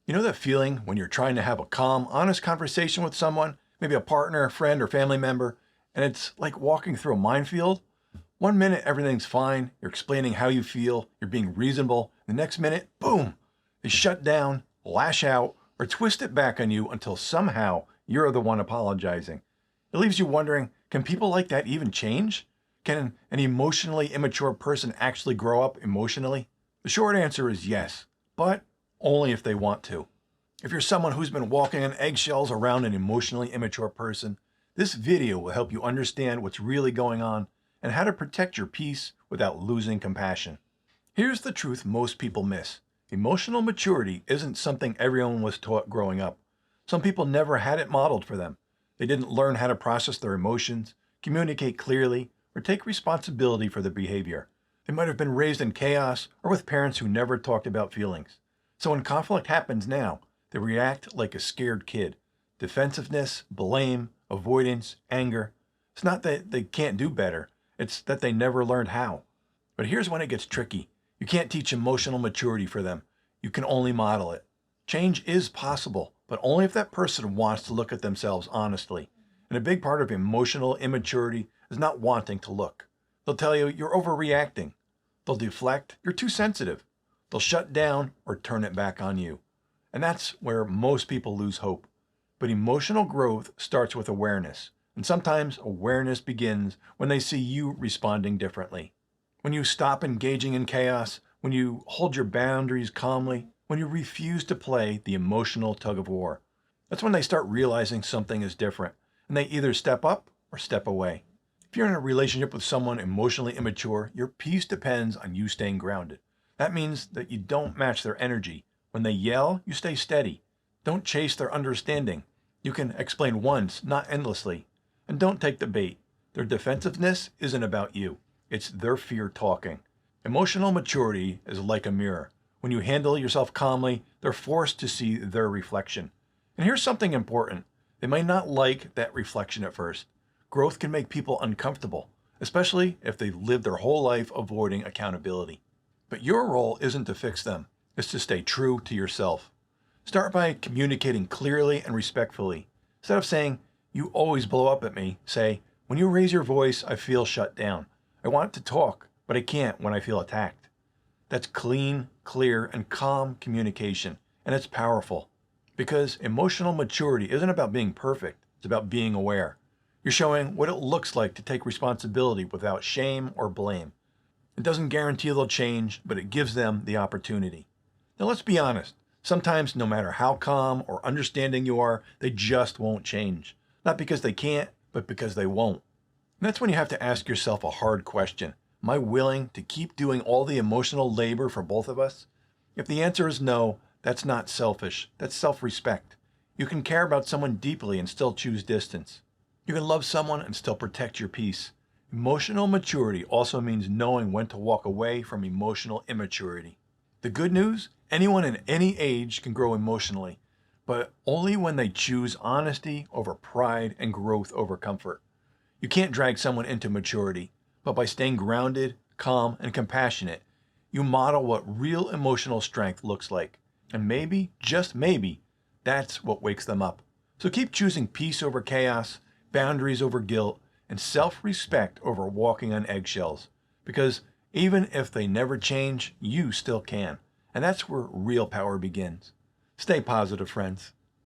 You know that feeling when you're trying to have a calm, honest conversation with someone, maybe a partner, a friend, or family member, and it's like walking through a minefield? One minute everything's fine, you're explaining how you feel, you're being reasonable. The next minute, boom, they shut down, lash out, or twist it back on you until somehow you're the one apologizing. It leaves you wondering, can people like that even change? Can an emotionally immature person actually grow up emotionally? The short answer is yes, but only if they want to. If you're someone who's been walking on eggshells around an emotionally immature person, this video will help you understand what's really going on and how to protect your peace without losing compassion. Here's the truth most people miss. Emotional maturity isn't something everyone was taught growing up. Some people never had it modeled for them. They didn't learn how to process their emotions, communicate clearly, or take responsibility for their behavior. They might have been raised in chaos or with parents who never talked about feelings. So when conflict happens now, they react like a scared kid. Defensiveness, blame, avoidance, anger. It's not that they can't do better, it's that they never learned how. But here's when it gets tricky. You can't teach emotional maturity for them. You can only model it. Change is possible, but only if that person wants to look at themselves honestly. And a big part of emotional immaturity is not wanting to look. They'll tell you you're overreacting. They'll deflect, you're too sensitive. They'll shut down or turn it back on you. And that's where most people lose hope. But emotional growth starts with awareness. And sometimes awareness begins when they see you responding differently. When you stop engaging in chaos, when you hold your boundaries calmly, when you refuse to play the emotional tug of war. That's when they start realizing something is different, and they either step up or step away. If you're in a relationship with someone emotionally immature, your peace depends on you staying grounded. That means that you don't match their energy. When they yell, you stay steady. Don't chase their understanding. You can explain once, not endlessly. And don't take the bait. Their defensiveness isn't about you. It's their fear talking. Emotional maturity is like a mirror. When you handle yourself calmly, they're forced to see their reflection. And here's something important. They may not like that reflection at first. Growth can make people uncomfortable, especially if they've lived their whole life avoiding accountability. But your role isn't to fix them. It's to stay true to yourself. Start by communicating clearly and respectfully. Instead of saying, "You always blow up at me," say, "When you raise your voice, I feel shut down. I want to talk, but I can't when I feel attacked." That's clean, clear, and calm communication, and it's powerful. Because emotional maturity isn't about being perfect, it's about being aware. You're showing what it looks like to take responsibility without shame or blame. It doesn't guarantee they'll change, but it gives them the opportunity. Now let's be honest. Sometimes, no matter how calm or understanding you are, they just won't change. Not because they can't, but because they won't. And that's when you have to ask yourself a hard question. Am I willing to keep doing all the emotional labor for both of us? If the answer is no, that's not selfish. That's self-respect. You can care about someone deeply and still choose distance. You can love someone and still protect your peace. Emotional maturity also means knowing when to walk away from emotional immaturity. The good news? Anyone in any age can grow emotionally, but only when they choose honesty over pride and growth over comfort. You can't drag someone into maturity, but by staying grounded, calm, and compassionate, you model what real emotional strength looks like. And maybe, just maybe, that's what wakes them up. So keep choosing peace over chaos, boundaries over guilt, and self-respect over walking on eggshells. Because even if they never change, you still can. And that's where real power begins. Stay positive, friends.